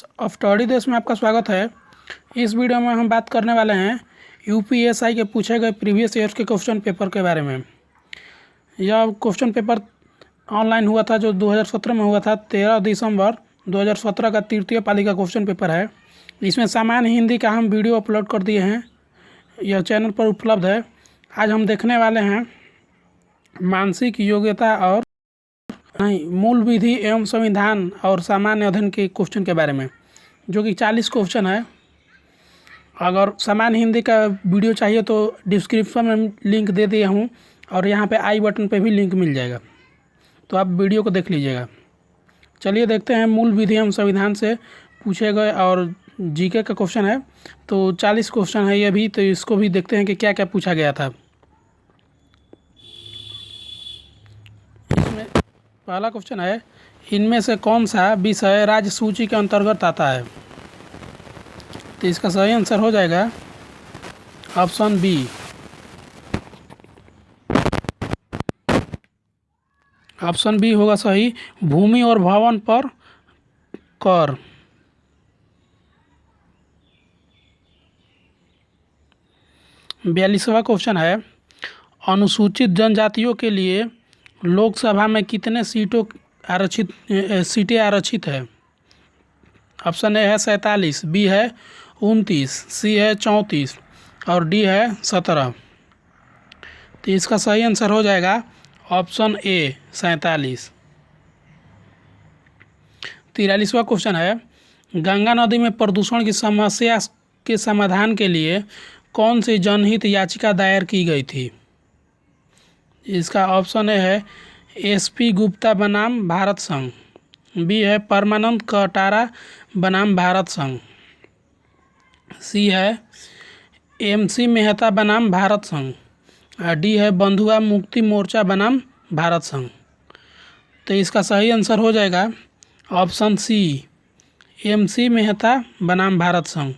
Of study देश में आपका स्वागत है। इस वीडियो में हम बात करने वाले हैं यूपीएसआई के पूछे गए प्रीवियस ईयर्स के क्वेश्चन पेपर के बारे में। यह क्वेश्चन पेपर ऑनलाइन हुआ था जो 2017 में हुआ था। 13 दिसंबर 2017 का तृतीय पाली का क्वेश्चन पेपर है। इसमें सामान्य हिंदी का हम वीडियो अपलोड कर दिए हैं, यह चैनल पर उपलब्ध है। आज हम देखने वाले हैं मानसिक योग्यता और मूल विधि एवं संविधान और सामान्य अध्ययन के क्वेश्चन के बारे में, जो कि 40 क्वेश्चन है। अगर सामान्य हिंदी का वीडियो चाहिए तो डिस्क्रिप्शन में लिंक दे दिया हूँ और यहाँ पे आई बटन पे भी लिंक मिल जाएगा, तो आप वीडियो को देख लीजिएगा। चलिए देखते हैं मूल विधि एवं संविधान से पूछे गए और जीके का क्वेश्चन है। तो 40 क्वेश्चन है ये भी, तो इसको भी देखते हैं कि क्या क्या पूछा गया था। इसमें पहला क्वेश्चन है, इनमें से कौन सा विषय राज्य सूची के अंतर्गत आता है? तो इसका सही आंसर हो जाएगा ऑप्शन बी। ऑप्शन बी होगा सही, भूमि और भवन पर कर। बयालीसवां क्वेश्चन है, अनुसूचित जनजातियों के लिए लोकसभा में कितने सीटें आरक्षित है? ऑप्शन ए है 47, बी है 29, सी है 34 और डी है 17। तो इसका सही आंसर हो जाएगा ऑप्शन ए 47। 43वां क्वेश्चन है, गंगा नदी में प्रदूषण की समस्या के समाधान के लिए कौन सी जनहित याचिका दायर की गई थी? इसका ऑप्शन ए है एसपी गुप्ता बनाम भारत संघ, बी है परमानंद कटारा बनाम भारत संघ, सी है एमसी मेहता बनाम भारत संघ और डी है बंधुआ मुक्ति मोर्चा बनाम भारत संघ। तो इसका सही आंसर हो जाएगा ऑप्शन सी, एमसी मेहता बनाम भारत संघ,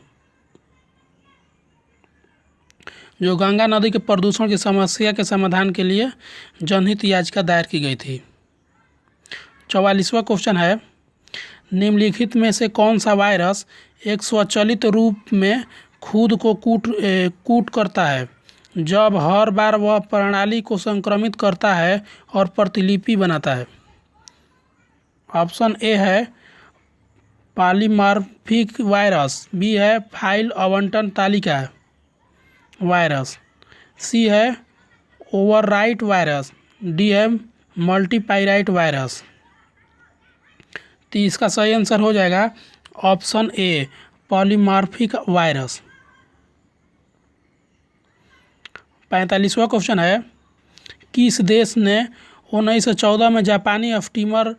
जो गंगा नदी के प्रदूषण की समस्या के समाधान के लिए जनहित याचिका दायर की गई थी। 44वां क्वेश्चन है, निम्नलिखित में से कौन सा वायरस एक स्वचालित रूप में खुद को कूट करता है जब हर बार वह प्रणाली को संक्रमित करता है और प्रतिलिपि बनाता है? ऑप्शन ए है पॉलीमॉर्फिक वायरस, बी है फाइल आवंटन तालिका वायरस, सी है ओवरराइट वायरस, डी है मल्टीपाइराइट वायरस। तो इसका सही आंसर हो जाएगा ऑप्शन ए, पॉलीमॉर्फिक वायरस। 45वां क्वेश्चन है, किस देश ने 1914 में जापानी स्टीमर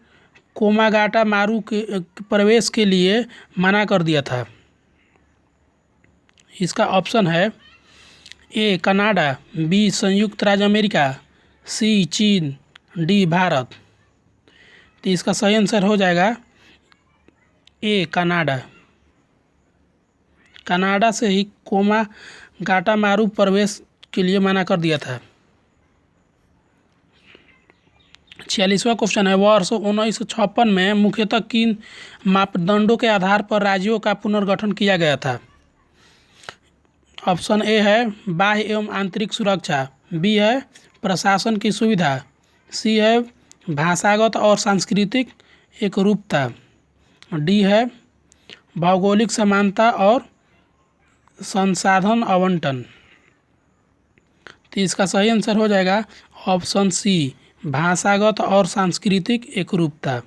कोमागाटा मारू के प्रवेश के लिए मना कर दिया था? इसका ऑप्शन है ए कनाडा, बी संयुक्त राज्य अमेरिका, सी चीन, डी भारत। तो इसका सही आंसर हो जाएगा ए कनाडा। कनाडा से ही कोमागाटा मारू प्रवेश के लिए मना कर दिया था। 46वां क्वेश्चन है, वर्ष 1956 में मुख्यतः किन मापदंडों के आधार पर राज्यों का पुनर्गठन किया गया था? ऑप्शन ए है बाह्य एवं आंतरिक सुरक्षा, बी है प्रशासन की सुविधा, सी है भाषागत और सांस्कृतिक एकरूपता, डी है भौगोलिक समानता और संसाधन आवंटन। तो इसका सही आंसर हो जाएगा ऑप्शन सी, भाषागत और सांस्कृतिक एकरूपता।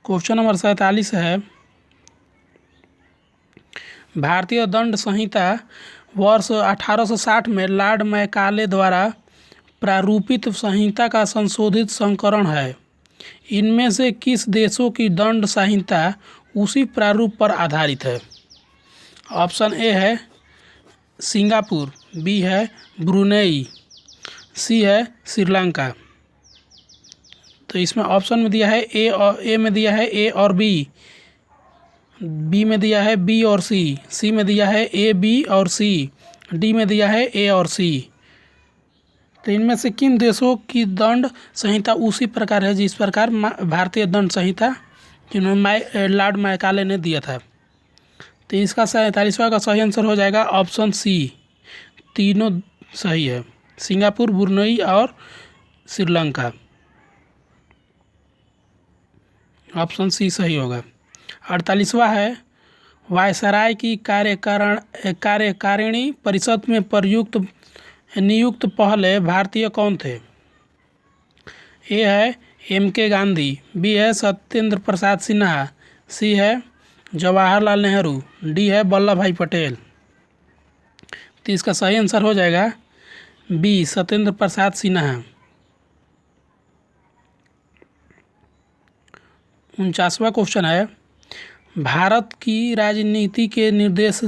क्वेश्चन नंबर 47 है, भारतीय दंड संहिता वर्ष 1860 में लॉर्ड मैकाले द्वारा प्रारूपित संहिता का संशोधित संस्करण है। इनमें से किस देशों की दंड संहिता उसी प्रारूप पर आधारित है? ऑप्शन ए है सिंगापुर, बी है ब्रुनेई, सी है श्रीलंका। तो इसमें ऑप्शन में दिया है ए में दिया है ए और बी में दिया है बी और सी में दिया है ए बी और सी, डी में दिया है ए और सी। तो इनमें से किन देशों की दंड संहिता उसी प्रकार है जिस प्रकार भारतीय दंड संहिता जिन्होंने लॉर्ड मैकाले ने दिया था। तो इसका 47वां का सही आंसर हो जाएगा ऑप्शन सी, तीनों सही है, सिंगापुर, ब्रुनई और श्रीलंका। ऑप्शन सी सही होगा। 48वां है, वायसराय की कार्यकारिणी परिषद में नियुक्त पहले भारतीय कौन थे? ए है M.K. गांधी, बी है सत्येंद्र प्रसाद सिन्हा, सी है जवाहरलाल नेहरू, डी है वल्लभ भाई पटेल। तो इसका सही आंसर हो जाएगा बी, सत्येंद्र प्रसाद सिन्हा। 49वां क्वेश्चन है, भारत की राजनीति के निर्देश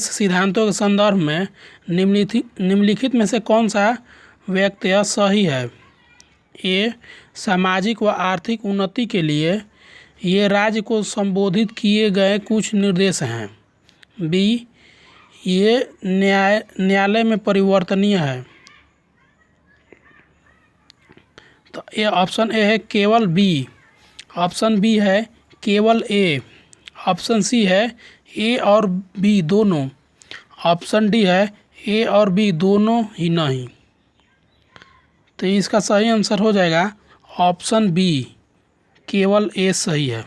सिद्धांतों के संदर्भ में निम्नलिखित में से कौन सा वक्तव्य सही है? ए, सामाजिक व आर्थिक उन्नति के लिए ये राज्य को संबोधित किए गए कुछ निर्देश हैं। बी, ये न्यायालय में परिवर्तनीय है। तो ये ऑप्शन ए है केवल बी, ऑप्शन बी है केवल ए, ऑप्शन सी है ए और बी दोनों, ऑप्शन डी है ए और बी दोनों ही नहीं। तो इसका सही आंसर हो जाएगा ऑप्शन बी, केवल ए सही है।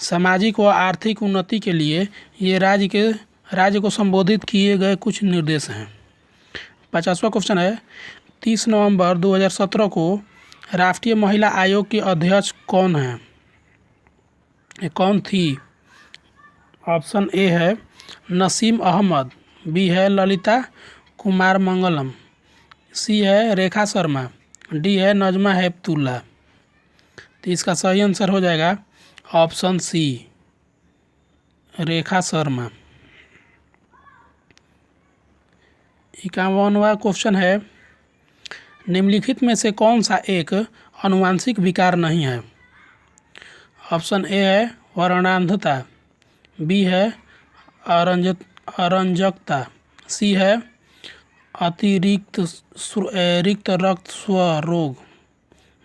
सामाजिक व आर्थिक उन्नति के लिए ये राज्य को संबोधित किए गए कुछ निर्देश हैं। 50वां क्वेश्चन है, 30 नवंबर 2017 को राष्ट्रीय महिला आयोग की अध्यक्ष कौन है? ये कौन थी? ऑप्शन ए है नसीम अहमद, बी है ललिता कुमार मंगलम, सी है रेखा शर्मा, डी है नजमा हेपतुल्ला। तो इसका सही आंसर हो जाएगा ऑप्शन सी, रेखा शर्मा। 51वां क्वेश्चन है, निम्नलिखित में से कौन सा एक आनुवंशिक विकार नहीं है? ऑप्शन ए है वर्णांधता, बी है अरंजकता, सी है अतिरिक्त रिक्त रक्त स्व रोग,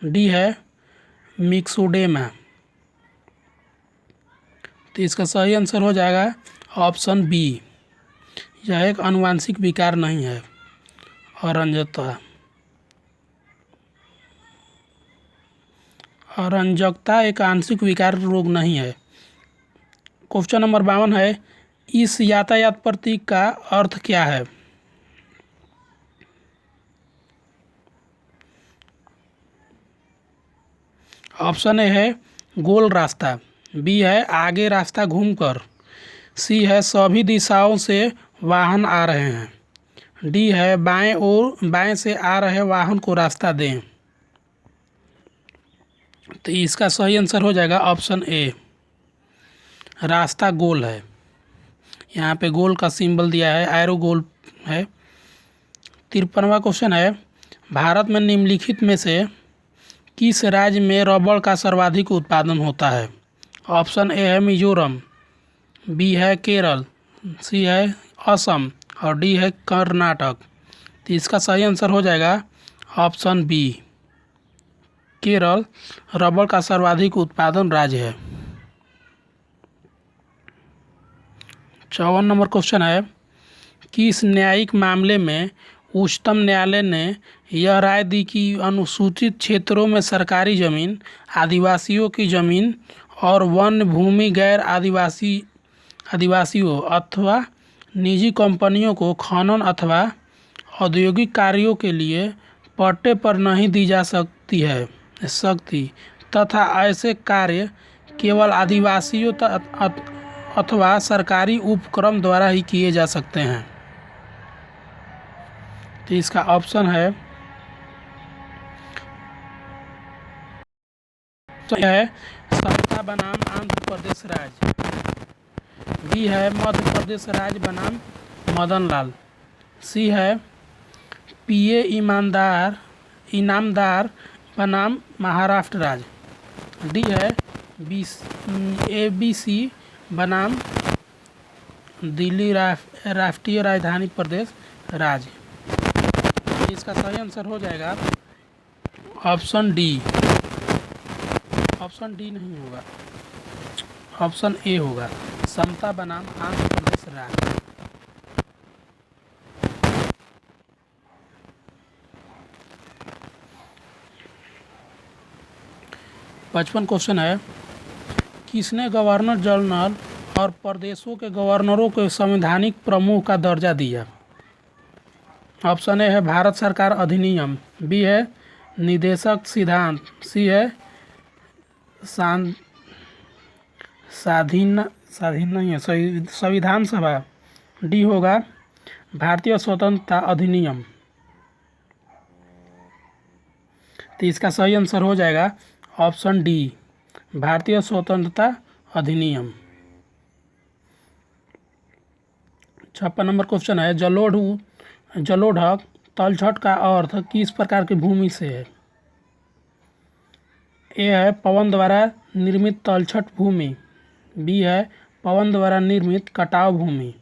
डी है मिक्सोडेमा। तो इसका सही आंसर हो जाएगा ऑप्शन बी, यह एक आनुवंशिक विकार नहीं है अरंजकता। अरंजकता एक आंशिक विकार रोग नहीं है। क्वेश्चन नंबर 52 है, इस यातायात प्रतीक का अर्थ क्या है? ऑप्शन ए है गोल रास्ता, बी है आगे रास्ता घूमकर, सी है सभी दिशाओं से वाहन आ रहे हैं, डी है बाएं से आ रहे वाहन को रास्ता दें। तो इसका सही आंसर हो जाएगा ऑप्शन ए, रास्ता गोल है। यहाँ पे गोल का सिंबल दिया है, एरो गोल है। 53वां क्वेश्चन है, भारत में निम्नलिखित में से किस राज्य में रबड़ का सर्वाधिक उत्पादन होता है? ऑप्शन ए है मिजोरम, बी है केरल, सी है असम और डी है कर्नाटक। तो इसका सही आंसर हो जाएगा ऑप्शन बी, केरल रबड़ का सर्वाधिक उत्पादन राज्य है। 54 नंबर क्वेश्चन है, किस न्यायिक मामले में उच्चतम न्यायालय ने यह राय दी कि अनुसूचित क्षेत्रों में सरकारी जमीन, आदिवासियों की जमीन और वन भूमि गैर आदिवासियों अथवा निजी कंपनियों को खनन अथवा औद्योगिक कार्यों के लिए पट्टे पर नहीं दी जा सकती तथा ऐसे कार्य केवल आदिवासियों अथवा सरकारी उपक्रम द्वारा ही किए जा सकते हैं? तो इसका ऑप्शन है सरिता बनाम आंध्र प्रदेश राज्य, बी है मध्य प्रदेश राज्य बनाम मदन लाल, सी है पीए इनामदार बनाम महाराष्ट्र राज्य, डी है ABC बनाम दिल्ली राष्ट्रीय राजधानी प्रदेश राज्य। इसका सही आंसर हो जाएगा ऑप्शन डी। ऑप्शन डी नहीं होगा, ऑप्शन ए होगा, समता बनाम आंध्र प्रदेश राज्य। 55 क्वेश्चन है, किसने गवर्नर जनरल और प्रदेशों के गवर्नरों को संवैधानिक प्रमुख का दर्जा दिया? ऑप्शन ए है भारत सरकार अधिनियम, बी है निदेशक सिद्धांत, सी है स्वाधीन नहीं है संविधान सभा, डी होगा भारतीय स्वतंत्रता अधिनियम। तो इसका सही आंसर हो जाएगा ऑप्शन डी, भारतीय स्वतंत्रता अधिनियम। 56 नंबर क्वेश्चन है, जलोढ़ तलछट का अर्थ किस प्रकार की भूमि से है? ए है पवन द्वारा निर्मित तलछट भूमि, बी है पवन द्वारा निर्मित कटाव भूमि,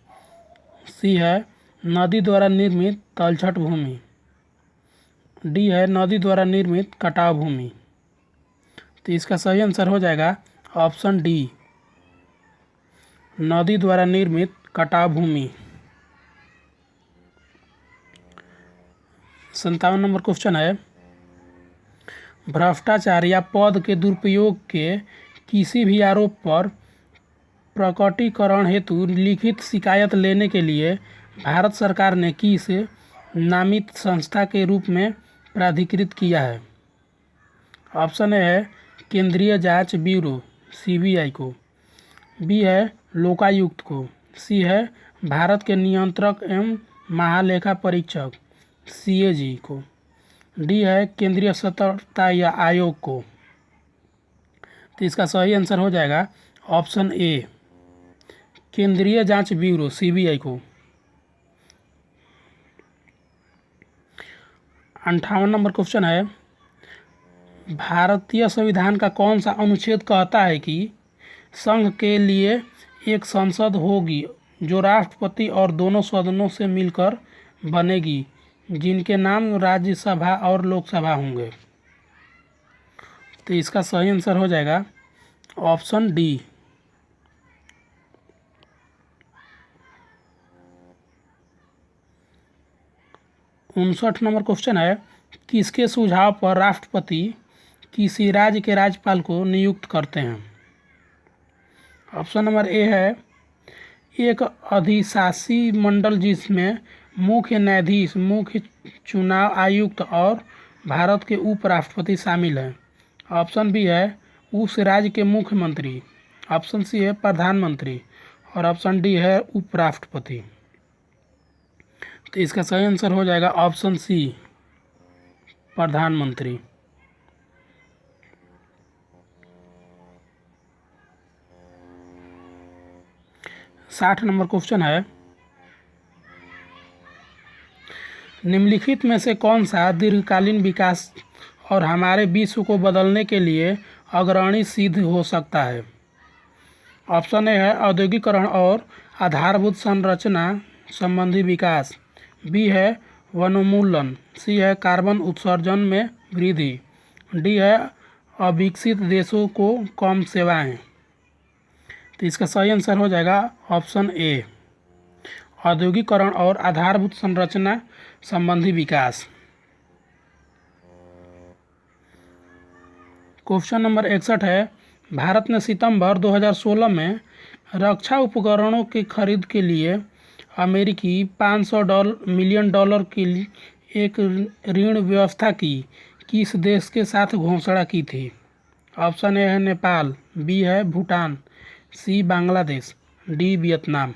सी है नदी द्वारा निर्मित तलछट भूमि, डी है नदी द्वारा निर्मित कटाव भूमि। तो इसका सही आंसर हो जाएगा ऑप्शन डी, नदी द्वारा निर्मित कटाव भूमि। 57 नंबर क्वेश्चन है, भ्रष्टाचार या पद के दुरुपयोग के किसी भी आरोप पर प्रकटीकरण हेतु लिखित शिकायत लेने के लिए भारत सरकार ने किस नामित संस्था के रूप में प्राधिकृत किया है? ऑप्शन ए है केंद्रीय जांच ब्यूरो सीबीआई को, बी है लोकायुक्त को, सी है भारत के नियंत्रक एवं महालेखा परीक्षक सीएजी को, डी है केंद्रीय सतर्कता या आयोग को। तो इसका सही आंसर हो जाएगा ऑप्शन ए, केंद्रीय जांच ब्यूरो सीबीआई को। 58 नंबर क्वेश्चन है, भारतीय संविधान का कौन सा अनुच्छेद कहता है कि संघ के लिए एक संसद होगी जो राष्ट्रपति और दोनों सदनों से मिलकर बनेगी, जिनके नाम राज्यसभा और लोकसभा होंगे? तो इसका सही आंसर हो जाएगा ऑप्शन डी, 59 नंबर क्वेश्चन है, किसके सुझाव पर राष्ट्रपति किसी राज्य के राज्यपाल को नियुक्त करते हैं? ऑप्शन नंबर ए है एक अधिशासी मंडल जिसमें मुख्य न्यायाधीश, मुख्य चुनाव आयुक्त और भारत के उपराष्ट्रपति शामिल हैं। ऑप्शन बी है उस राज्य के मुख्यमंत्री, ऑप्शन सी है प्रधानमंत्री और ऑप्शन डी है उपराष्ट्रपति। तो इसका सही आंसर हो जाएगा ऑप्शन सी, प्रधानमंत्री। 60 नंबर क्वेश्चन है, निम्नलिखित में से कौन सा दीर्घकालीन विकास और हमारे विश्व को बदलने के लिए अग्रणी सिद्ध हो सकता है? ऑप्शन ए है औद्योगिकरण और आधारभूत संरचना संबंधी विकास, बी है वनोन्मूलन, सी है कार्बन उत्सर्जन में वृद्धि, डी है अविकसित देशों को कम सेवाएं। तो इसका सही आंसर हो जाएगा ऑप्शन ए, औद्योगिकरण और आधारभूत संरचना संबंधी विकास। क्वेश्चन नंबर 61 है, भारत ने सितंबर 2016 में रक्षा उपकरणों की खरीद के लिए अमेरिकी $500 मिलियन की एक ऋण व्यवस्था की किस देश के साथ घोषणा की थी? ऑप्शन ए है नेपाल, बी है भूटान, सी बांग्लादेश, डी वियतनाम।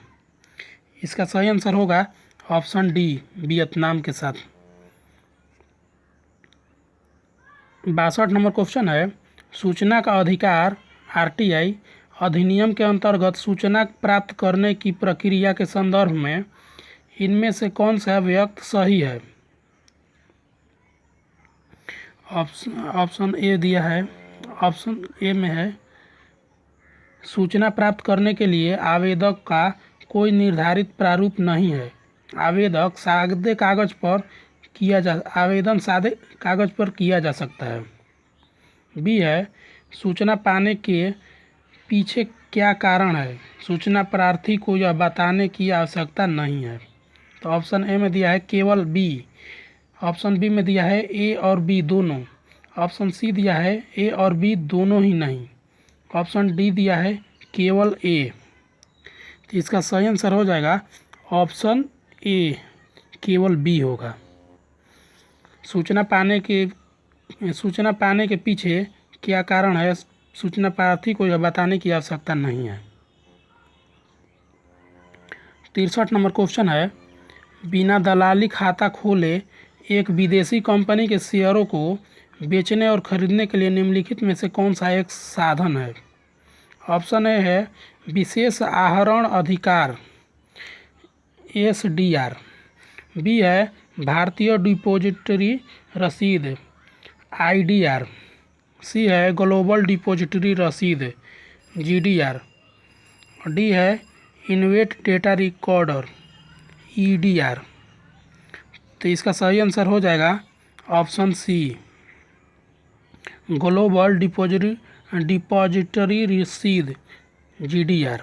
इसका सही आंसर होगा ऑप्शन डी, वियतनाम के साथ। 62 नंबर क्वेश्चन है, सूचना का अधिकार आरटीआई अधिनियम के अंतर्गत सूचना प्राप्त करने की प्रक्रिया के संदर्भ में इनमें से कौन सा व्यक्त सही है? ऑप्शन ए दिया है, ऑप्शन ए में है सूचना प्राप्त करने के लिए आवेदक का कोई निर्धारित प्रारूप नहीं है। आवेदक सादे कागज पर सादे कागज़ पर किया जा सकता है। बी है, सूचना पाने के पीछे क्या कारण है? सूचना प्रार्थी को यह बताने की आवश्यकता नहीं है। तो ऑप्शन ए में दिया है केवल बी, ऑप्शन बी में दिया है ए और बी दोनों, ऑप्शन सी दिया है ए और बी दोनों ही नहीं, ऑप्शन डी दिया है केवल ए। तो इसका सही आंसर हो जाएगा ऑप्शन ए, केवल बी होगा। सूचना पाने के पीछे क्या कारण है? सूचना प्रार्थी को यह बताने की आवश्यकता नहीं है। 63 नंबर क्वेश्चन है, बिना दलाली खाता खोले एक विदेशी कंपनी के शेयरों को बेचने और खरीदने के लिए निम्नलिखित में से कौन सा एक साधन है? ऑप्शन ए है विशेष आहरण अधिकार SDR, बी है भारतीय डिपॉजिटरी रसीद IDR, सी है ग्लोबल डिपॉजिटरी रसीद GDR, डी है इन्वेट डेटा रिकॉर्डर EDR। तो इसका सही आंसर हो जाएगा ऑप्शन सी, ग्लोबल डिपॉजिटरी रसीद GDR।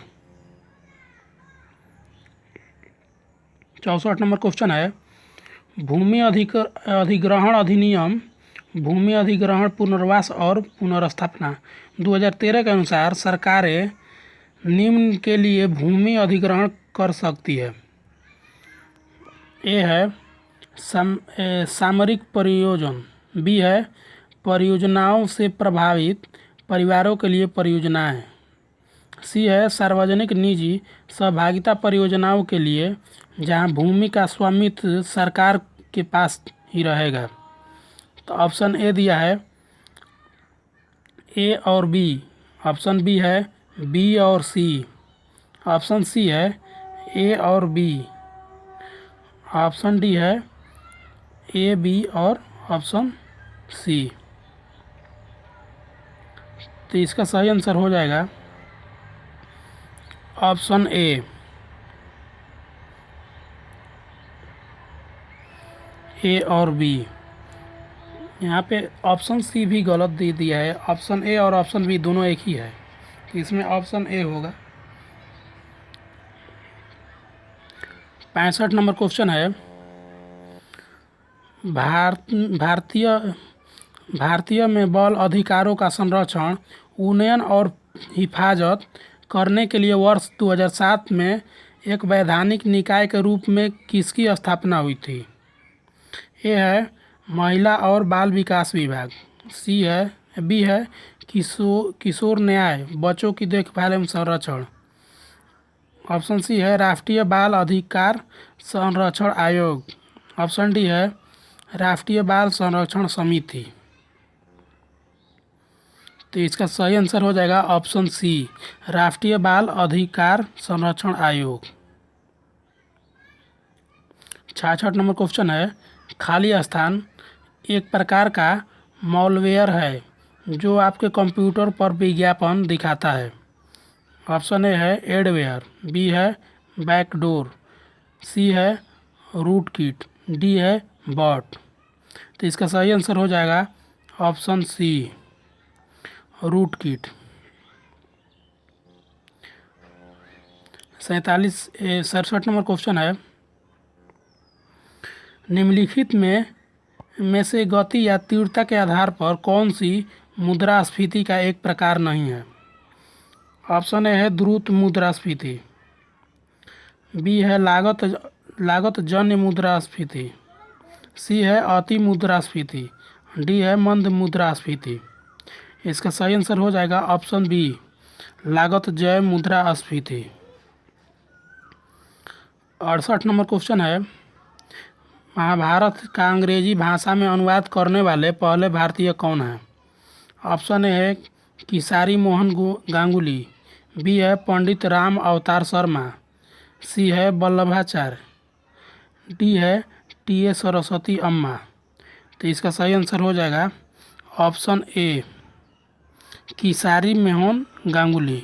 64 नंबर क्वेश्चन है, भूमि अधिग्रहण अधिनियम भूमि अधिग्रहण पुनर्वास और पुनर्स्थापना 2013 के अनुसार सरकारें निम्न के लिए भूमि अधिग्रहण कर सकती है। ए है सामरिक परियोजन, बी है परियोजनाओं से प्रभावित परिवारों के लिए परियोजनाएं, सी है सार्वजनिक निजी सहभागिता परियोजनाओं के लिए जहां भूमि का स्वामित्व सरकार के पास ही रहेगा। तो ऑप्शन ए दिया है ए और बी, ऑप्शन बी है बी और सी, ऑप्शन सी है ए और बी, ऑप्शन डी है ए बी और ऑप्शन सी। तो इसका सही आंसर हो जाएगा ऑप्शन ए और बी। यहाँ पे ऑप्शन सी भी गलत दे दिया है, ऑप्शन ए और ऑप्शन बी दोनों एक ही है, तो इसमें ऑप्शन ए होगा। 65 नंबर क्वेश्चन है, भारतीय में बाल अधिकारों का संरक्षण, उन्नयन और हिफाजत करने के लिए वर्ष 2007 में एक वैधानिक निकाय के रूप में किसकी स्थापना हुई थी? ए है महिला और बाल विकास विभाग, सी है बी है किशोर न्याय बच्चों की देखभाल एवं संरक्षण, ऑप्शन सी है राष्ट्रीय बाल अधिकार संरक्षण आयोग, ऑप्शन डी है राष्ट्रीय बाल संरक्षण समिति। तो इसका सही आंसर हो जाएगा ऑप्शन सी, राष्ट्रीय बाल अधिकार संरक्षण आयोग। 66 नंबर क्वेश्चन है, खाली स्थान एक प्रकार का मॉलवेयर है जो आपके कंप्यूटर पर विज्ञापन दिखाता है। ऑप्शन ए है एडवेयर, बी है बैकडोर, सी है रूटकिट, डी है बॉट। तो इसका सही आंसर हो जाएगा option C, rootkit. 67 number question है, निम्नलिखित में से गति या तीव्रता के आधार पर कौन सी मुद्रास्फीति का एक प्रकार नहीं है? ऑप्शन ए है द्रुत मुद्रास्फीति, बी है लागत जन्य मुद्रास्फीति, सी है अति मुद्रास्फीति, डी है मंद मुद्रास्फीति। इसका सही आंसर हो जाएगा ऑप्शन बी, लागत जय मुद्रास्फीति। 68 नंबर क्वेश्चन है, महाभारत का अंग्रेजी भाषा में अनुवाद करने वाले पहले भारतीय कौन हैं? ऑप्शन ए है किसारी मोहन गांगुली, बी है पंडित राम अवतार शर्मा, सी है वल्लभाचार्य, डी है टी सरस्वती अम्मा। तो इसका सही आंसर हो जाएगा option A, Kisari Mohan Ganguli.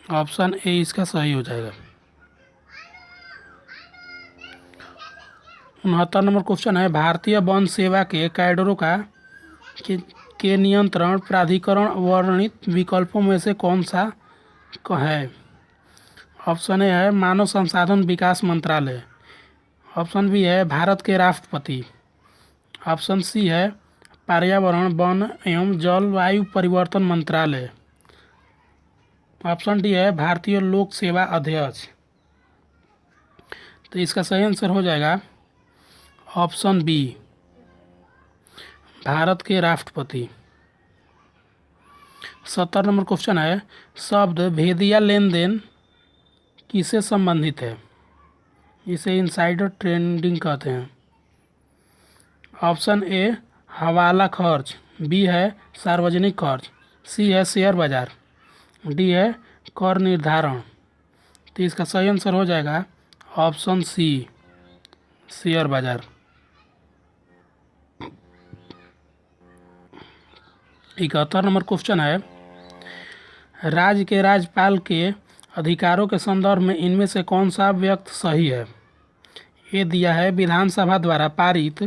Option A इसका सही हो जाएगा। 69 नंबर क्वेश्चन है, भारतीय वन सेवा के कैडरों के नियंत्रण प्राधिकरण वर्णित विकल्पों में से कौन सा है? ऑप्शन ए है मानव संसाधन विकास मंत्रालय, ऑप्शन बी है भारत के राष्ट्रपति, ऑप्शन सी है पर्यावरण वन एवं जलवायु परिवर्तन मंत्रालय, ऑप्शन डी है भारतीय लोक सेवा अध्यक्ष। तो इसका सही आंसर हो जाएगा ऑप्शन बी, भारत के राष्ट्रपति। 70 नंबर क्वेश्चन है, शब्द भेदिया लेन देन किससे संबंधित है? इसे इनसाइडर ट्रेडिंग कहते हैं। ऑप्शन ए हवाला खर्च, बी है सार्वजनिक खर्च, सी है शेयर बाजार, डी है कर निर्धारण। तो इसका सही आंसर हो जाएगा ऑप्शन सी, शेयर बाजार। 71 नंबर क्वेश्चन है, राज्य के राज्यपाल के अधिकारों के संदर्भ में इनमें से कौन सा व्यक्त सही है? ये दिया है विधानसभा द्वारा पारित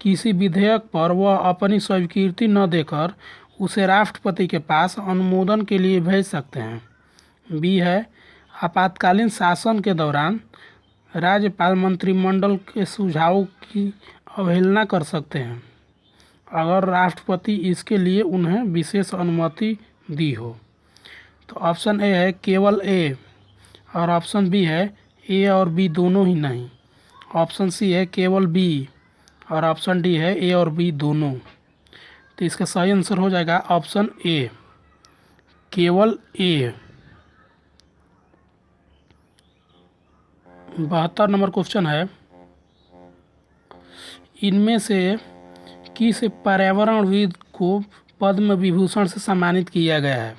किसी विधेयक पर वह अपनी स्वीकृति न देकर उसे राष्ट्रपति के पास अनुमोदन के लिए भेज सकते हैं। बी है आपातकालीन शासन के दौरान राज्यपाल मंत्रिमंडल के सुझावों की अवहेलना कर सकते हैं अगर राष्ट्रपति इसके लिए उन्हें विशेष अनुमति दी हो। तो ऑप्शन ए है केवल ए, और ऑप्शन बी है ए और बी दोनों ही नहीं, ऑप्शन सी है केवल बी, और ऑप्शन डी है ए और बी दोनों। तो इसका सही आंसर हो जाएगा ऑप्शन ए, केवल ए। 72 नंबर क्वेश्चन है, इनमें से किस पर्यावरणविद को पद्म विभूषण से सम्मानित किया गया है?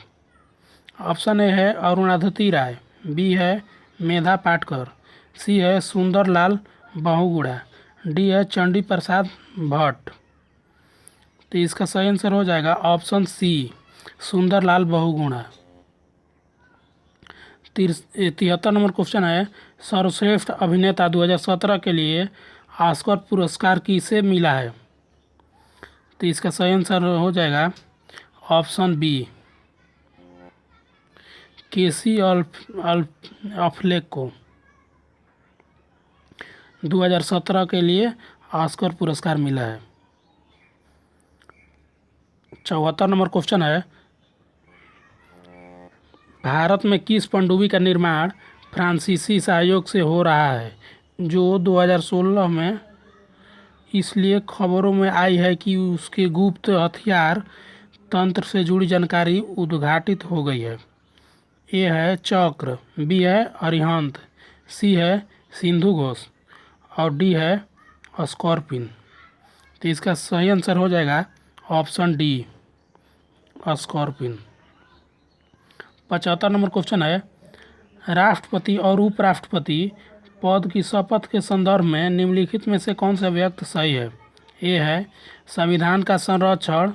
ऑप्शन ए है अरुणाधती राय, बी है मेधा पाटकर, सी है सुंदरलाल बहुगुणा, डी है चंडी प्रसाद भट्ट। तो इसका सही आंसर हो जाएगा option C, Sundarlal Bahuguna. 73 number question है, सर्वश्रेष्ठ अभिनेता 2017 के लिए ऑस्कर पुरस्कार किसे मिला है? तो इसका सही आंसर हो जाएगा ऑप्शन बी, केसी अफ्लेक को 2017 के लिए ऑस्कर पुरस्कार मिला है। 74 नंबर क्वेश्चन है, भारत में किस पनडुब्बी का निर्माण फ्रांसीसी सहयोग से हो रहा है जो 2016 में इसलिए खबरों में आई है कि उसके गुप्त हथियार तंत्र से जुड़ी जानकारी उद्घाटित हो गई है? ए है चक्र, बी है अरिहंत, सी है सिंधु घोष, और डी है स्कॉर्पिन। तो इसका सही आंसर हो जाएगा option D, Scorpene. 75 number question है, राष्ट्रपति और उपराष्ट्रपति पद की शपथ के संदर्भ में निम्नलिखित में से कौन सा व्यक्त सही है? ए है संविधान का संरक्षण,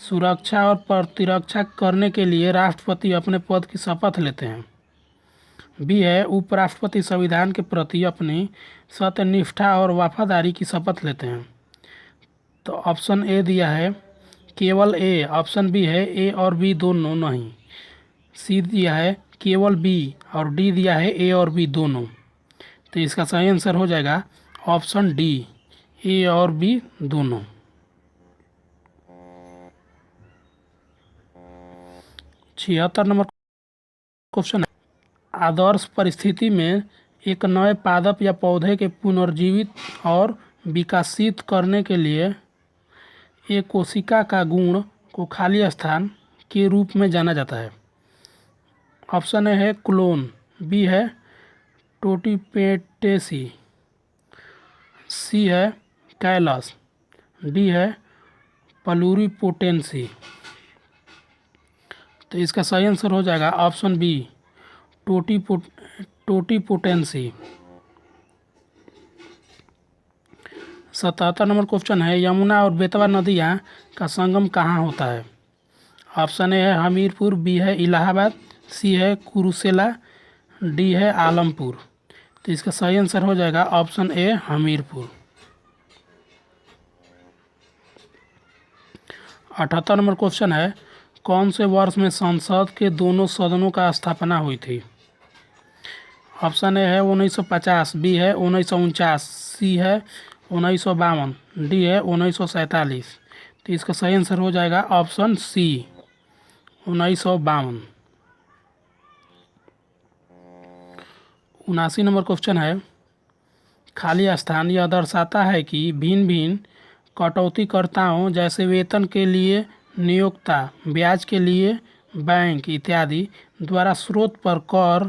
सुरक्षा और प्रतिरक्षा करने के लिए राष्ट्रपति अपने पद की शपथ लेते हैं। बी है उपराष्ट्रपति संविधान के प्रति अपनी सत्यनिष्ठा और वफादारी की शपथ लेते हैं। तो ऑप्शन ए दिया है केवल ए, ऑप्शन बी है ए और बी दोनों नहीं, सी दिया है केवल बी, और डी दिया है ए और बी दोनों। तो इसका सही आंसर हो जाएगा ऑप्शन डी, ए और बी दोनों। 76 नंबर क्वेश्चन है, आदर्श परिस्थिति में एक नए पादप या पौधे के पुनर्जीवित और विकसित करने के लिए एक कोशिका का गुण को खाली स्थान के रूप में जाना जाता है। ऑप्शन ए है क्लोन, बी है टोटीपेटेसी, सी है कैलस, डी है प्लूरिपोटेंसी। तो इसका सही आंसर हो जाएगा option B, totipotency. 77 number question है, यमुना और बेतवा नदियाँ का संगम कहाँ होता है? ऑप्शन ए है हमीरपुर, बी है इलाहाबाद, सी है कुरुसेला, डी है आलमपुर। तो इसका सही आंसर हो जाएगा ऑप्शन ए, हमीरपुर। 78 नंबर क्वेश्चन है, कौन से वर्ष में संसद के दोनों सदनों का स्थापना हुई थी? ऑप्शन ए है 1950, बी है 1949, सी है 1952, डी है 1947। तो इसका सही आंसर हो जाएगा ऑप्शन सी 1952। 79 नंबर क्वेश्चन है, खाली स्थान यह दर्शाता है कि भिन्न भिन्न कटौतीकर्ताओं जैसे वेतन के लिए नियोक्ता, ब्याज के लिए बैंक इत्यादि द्वारा स्रोत पर कर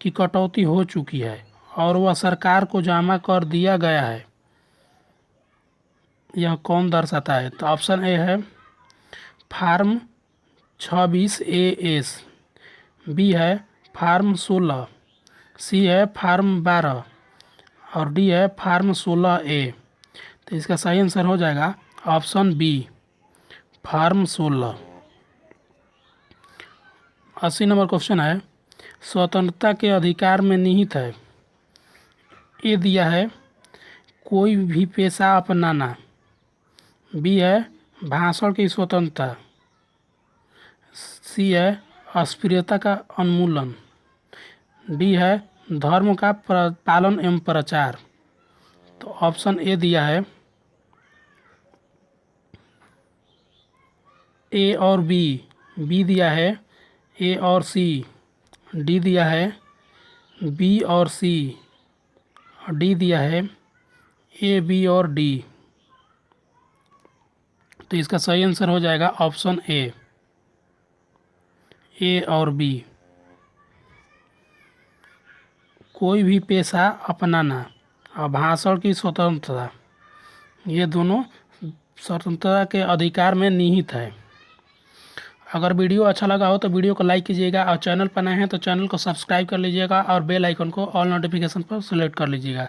की कटौती हो चुकी है और वह सरकार को जमा कर दिया गया है। यह कौन दर्शाता है? तो ऑप्शन ए है फार्म 26AS, बी है फार्म 16, सी है फार्म 12 और डी है फार्म 16A। तो इसका सही आंसर हो जाएगा option B form 16। 80 number question है, स्वतंत्रता के अधिकार में निहित है। ए दिया है कोई भी पेशा अपनाना, बी है भाषण की स्वतंत्रता, सी है अस्पृश्यता का उन्मूलन, डी है धर्म का पालन एवं प्रचार। तो ऑप्शन ए दिया है ए और बी दिया है ए और सी, डी दिया है बी और सी, डी दिया है ए बी और डी। तो इसका सही आंसर हो जाएगा ऑप्शन ए और बी। कोई भी पेशा अपनाना और भाषण की स्वतंत्रता, ये दोनों स्वतंत्रता के अधिकार में निहित है। अगर वीडियो अच्छा लगा हो तो वीडियो को लाइक कीजिएगा और चैनल पर नए हैं तो चैनल को सब्सक्राइब कर लीजिएगा और बेल आइकन को ऑल नोटिफिकेशन पर सेलेक्ट कर लीजिएगा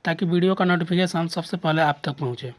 ताकि वीडियो का नोटिफिकेशन सबसे पहले आप तक पहुँचे।